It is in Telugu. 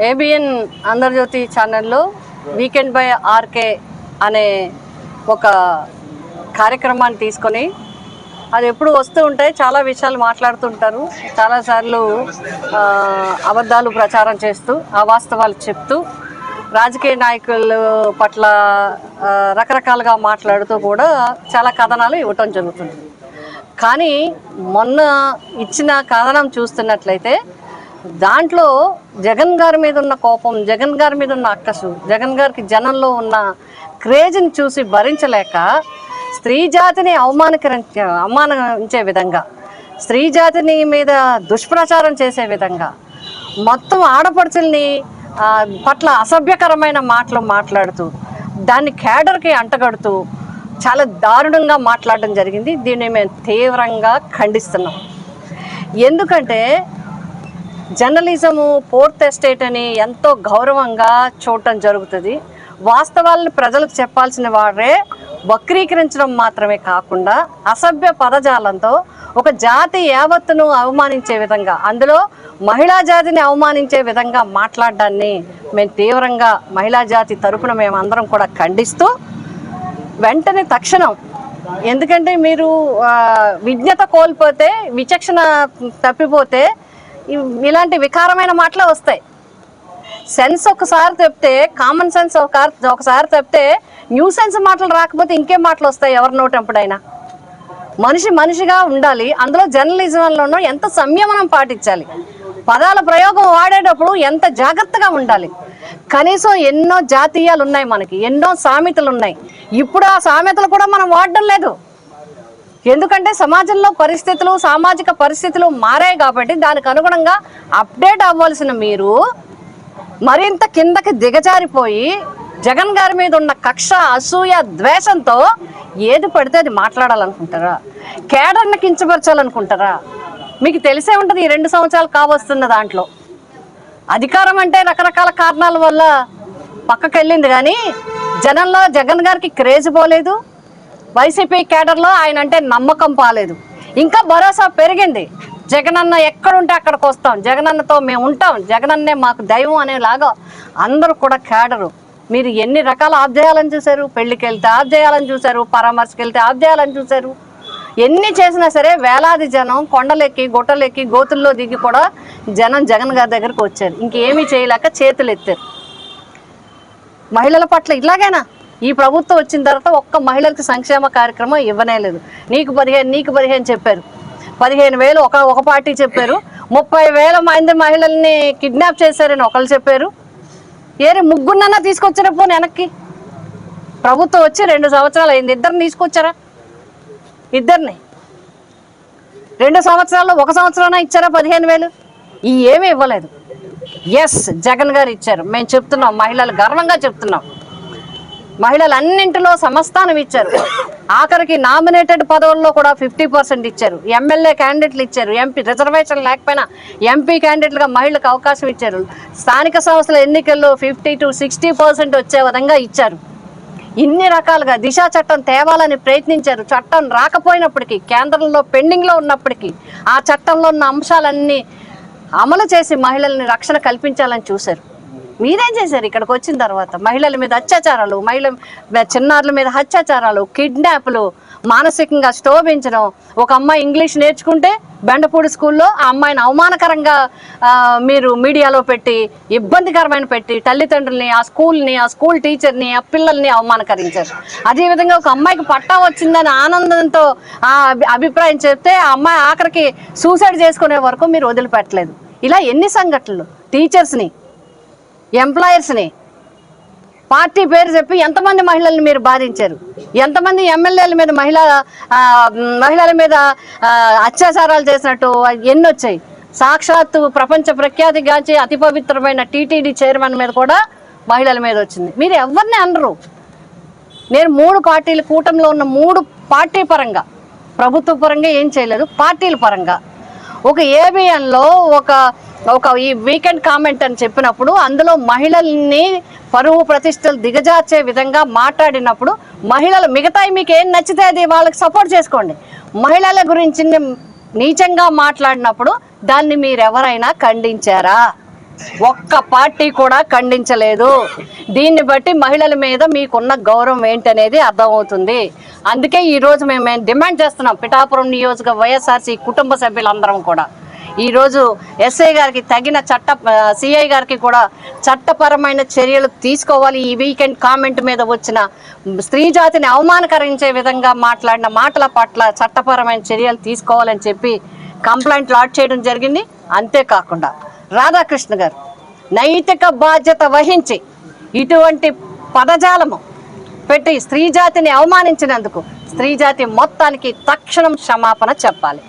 ఏబిఎన్ ఆంధ్రజ్యోతి ఛానల్లో వీకెండ్ బై ఆర్కే అనే ఒక కార్యక్రమాన్ని తీసుకొని అది ఎప్పుడు వస్తూ ఉంటాయి, చాలా విషయాలు మాట్లాడుతుంటారు. చాలాసార్లు అబద్ధాలు ప్రచారం చేస్తూ అవాస్తవాలు చెప్తూ రాజకీయ నాయకుల పట్ల రకరకాలుగా మాట్లాడుతూ కూడా చాలా కథనాలు ఇవ్వటం జరుగుతుంది. కానీ మొన్న ఇచ్చిన కథనం చూస్తున్నట్లయితే దాంట్లో జగన్ గారి మీద ఉన్న కోపం, జగన్ గారి మీద ఉన్న అక్కసు, జగన్ గారికి జనంలో ఉన్న క్రేజ్ని చూసి భరించలేక స్త్రీ జాతిని అవమానించే విధంగా, స్త్రీ జాతిని మీద దుష్ప్రచారం చేసే విధంగా, మొత్తం ఆడపడుచుల్ని పట్ల అసభ్యకరమైన మాటలు మాట్లాడుతూ దాన్ని క్యాడర్కి అంటగడుతూ చాలా దారుణంగా మాట్లాడడం జరిగింది. దీన్ని మేము తీవ్రంగా ఖండిస్తున్నాం. ఎందుకంటే జర్నలిజము ఫోర్త్ ఎస్టేట్ అని ఎంతో గౌరవంగా చూడటం జరుగుతుంది. వాస్తవాలను ప్రజలకు చెప్పాల్సిన వారే వక్రీకరించడం మాత్రమే కాకుండా అసభ్య పదజాలంతో ఒక జాతి యావత్తును అవమానించే విధంగా, అందులో మహిళా జాతిని అవమానించే విధంగా మాట్లాడడాన్ని మేము తీవ్రంగా మహిళా జాతి తరపున మేమందరం కూడా ఖండిస్తూ వెంటనే తక్షణం, ఎందుకంటే మీరు విజ్ఞత కోల్పోతే, విచక్షణ తప్పిపోతే ఇలాంటి వికారమైన మాటలు వస్తాయి. సెన్స్ ఒకసారి చెప్తే, కామన్ సెన్స్ ఒకసారి చెప్తే న్యూ సెన్స్ మాటలు రాకపోతే ఇంకేం మాటలు వస్తాయి ఎవరి నోటెంపుడైనా? మనిషిగా ఉండాలి. అందులో జర్నలిజంలోనూ ఎంత సంయమనం పాటించాలి, పదాల ప్రయోగం వాడేటప్పుడు ఎంత జాగ్రత్తగా ఉండాలి. కనీసం ఎన్నో జాతీయాలు ఉన్నాయి, మనకి ఎన్నో సామెతలు ఉన్నాయి. ఇప్పుడు ఆ సామెతలు కూడా మనం వాడడం లేదు. ఎందుకంటే సమాజంలో పరిస్థితులు, సామాజిక పరిస్థితులు మారాయి కాబట్టి దానికి అనుగుణంగా అప్డేట్ అవ్వాల్సిన మీరు మరింత కిందకి దిగజారిపోయి జగన్ గారి మీద ఉన్న కక్ష, అసూయ, ద్వేషంతో ఏది పడితే అది మాట్లాడాలనుకుంటారా? కేడర్ని కించపరచాలనుకుంటారా? మీకు తెలిసే ఉంటుంది, ఈ 2 సంవత్సరాలు కావస్తున్న దాంట్లో అధికారం అంటే రకరకాల కారణాల వల్ల పక్కకి వెళ్ళింది, కానీ జనంలో జగన్ గారికి క్రేజ్ పోలేదు. వైసీపీ కేడర్లో ఆయన అంటే నమ్మకం పాలేదు. ఇంకా భరోసా పెరిగింది. జగనన్న ఎక్కడుంటే అక్కడికి వస్తాం, జగనన్నతో మేము ఉంటాం, జగనన్నే మాకు దైవం అనేలాగా అందరూ కూడా కేడరు. మీరు ఎన్ని రకాల ఆఫ్ చేయాలని చూశారు, పెళ్లికి వెళ్తే ఆఫ్ చేయాలని చూశారు, పరామర్శకి వెళ్తే ఆఫ్ చేయాలని చూశారు. ఎన్ని చేసినా సరే వేలాది జనం కొండలెక్కి, గుట్టలెక్కి, గోతుల్లో దిగి కూడా జనం జగన్ గారి దగ్గరకు వచ్చారు. ఇంకేమీ చేయలేక చేతులు ఎత్తారు. మహిళల పట్ల ఇలాగైనా ఈ ప్రభుత్వం వచ్చిన తర్వాత ఒక్క మహిళలకు సంక్షేమ కార్యక్రమం ఇవ్వనే లేదు. నీకు 15 చెప్పారు, 15,000 ఒక పార్టీ చెప్పారు, 30,000 మంది మహిళల్ని కిడ్నాప్ చేశారని ఒకళ్ళు చెప్పారు. ముగ్గురునన్నా తీసుకొచ్చారా పోనీ వెనక్కి? ప్రభుత్వం వచ్చి 2 సంవత్సరాలు అయింది, ఇద్దరిని తీసుకొచ్చారా? ఇద్దరిని 2 సంవత్సరాల్లో 1 సంవత్సరాన ఇచ్చారా 15,000? ఏమీ ఇవ్వలేదు. ఎస్, జగన్ గారు ఇచ్చారు. మేము చెప్తున్నాం, మహిళలు గర్వంగా చెప్తున్నాం. మహిళలు అన్నింటిలో సమస్థానం ఇచ్చారు. ఆఖరికి నామినేటెడ్ పదవుల్లో కూడా 50% ఇచ్చారు. ఎమ్మెల్యే క్యాండిడేట్లు ఇచ్చారు. ఎంపీ రిజర్వేషన్ లేకపోయినా ఎంపీ క్యాండిడేట్లుగా మహిళలకు అవకాశం ఇచ్చారు. స్థానిక సంస్థల ఎన్నికల్లో 50 to 60% వచ్చే విధంగా ఇచ్చారు. ఇన్ని రకాలుగా దిశా చట్టం తేవాలని ప్రయత్నించారు. చట్టం రాకపోయినప్పటికీ, కేంద్రంలో పెండింగ్లో ఉన్నప్పటికీ ఆ చట్టంలో ఉన్న అంశాలన్నీ అమలు చేసి మహిళల్ని రక్షణ కల్పించాలని చూశారు. మీరేం చేశారు? ఇక్కడికి వచ్చిన తర్వాత మహిళల మీద అత్యాచారాలు, చిన్నారుల మీద అత్యాచారాలు, కిడ్నాప్లు, మానసికంగా క్షోభించడం. ఒక అమ్మాయి ఇంగ్లీష్ నేర్చుకుంటే బెండపూడి స్కూల్లో ఆ అమ్మాయిని అవమానకరంగా మీరు మీడియాలో పెట్టి, ఇబ్బందికరమైన పెట్టి తల్లిదండ్రుల్ని, ఆ స్కూల్ని, ఆ స్కూల్ టీచర్ని, ఆ పిల్లల్ని అవమానకరించారు. అదేవిధంగా ఒక అమ్మాయికి పట్టా వచ్చిందని ఆనందంతో ఆ అభిప్రాయం చెప్తే ఆ అమ్మాయి ఆఖరికి సూసైడ్ చేసుకునే వరకు మీరు వదిలిపెట్టలేదు. ఇలా ఎన్ని సంఘటనలు? టీచర్స్ని, ఎంప్లాయర్స్ని పార్టీ పేరు చెప్పి ఎంతమంది మహిళల్ని మీరు బాధించారు? ఎంతమంది ఎమ్మెల్యేల మీద మహిళల మీద అత్యాచారాలు చేసినట్టు ఎన్ని వచ్చాయి? సాక్షాత్తు ప్రపంచ ప్రఖ్యాతిగాంచి అతి పవిత్రమైన టీటీడీ చైర్మన్ మీద కూడా మహిళల మీద వచ్చింది. మీరు ఎవరిని అనరు. నేను 3 పార్టీలు, కూటమిలో ఉన్న 3 పార్టీ పరంగా, ప్రభుత్వ పరంగా ఏం చేయలేదు, పార్టీల పరంగా ఒక ఏబిఎన్లో ఒక ఈ వీకెండ్ కామెంట్ అని చెప్పినప్పుడు అందులో మహిళల్ని పరువు ప్రతిష్టలు దిగజార్చే విధంగా మాట్లాడినప్పుడు మహిళలు మిగతాయి మీకు ఏం నచ్చితే అది వాళ్ళకి సపోర్ట్ చేసుకోండి. మహిళల గురించి నీచంగా మాట్లాడినప్పుడు దాన్ని మీరెవరైనా ఖండించారా? ఒక్క పార్టీ కూడా ఖండించలేదు. దీన్ని బట్టి మహిళల మీద మీకున్న గౌరవం ఏంటనేది అర్థమవుతుంది. అందుకే ఈరోజు మేము డిమాండ్ చేస్తున్నాం, పిఠాపురం నియోజక వైఎస్ఆర్సీ కుటుంబ సభ్యులందరం కూడా ఈరోజు ఎస్ఐ గారికి తగిన సిఐ గారికి కూడా చట్టపరమైన చర్యలు తీసుకోవాలి. ఈ వీకెండ్ కామెంట్ మీద వచ్చిన స్త్రీ జాతిని అవమానకరించే విధంగా మాట్లాడిన మాటల పట్ల చట్టపరమైన చర్యలు తీసుకోవాలని చెప్పి కంప్లైంట్ లాడ్జ్ చేయడం జరిగింది. అంతేకాకుండా రాధాకృష్ణ గారు నైతిక బాధ్యత వహించి ఇటువంటి పదజాలము పెట్టి స్త్రీ జాతిని అవమానించినందుకు స్త్రీ జాతి మొత్తానికి తక్షణం క్షమాపణ చెప్పాలి.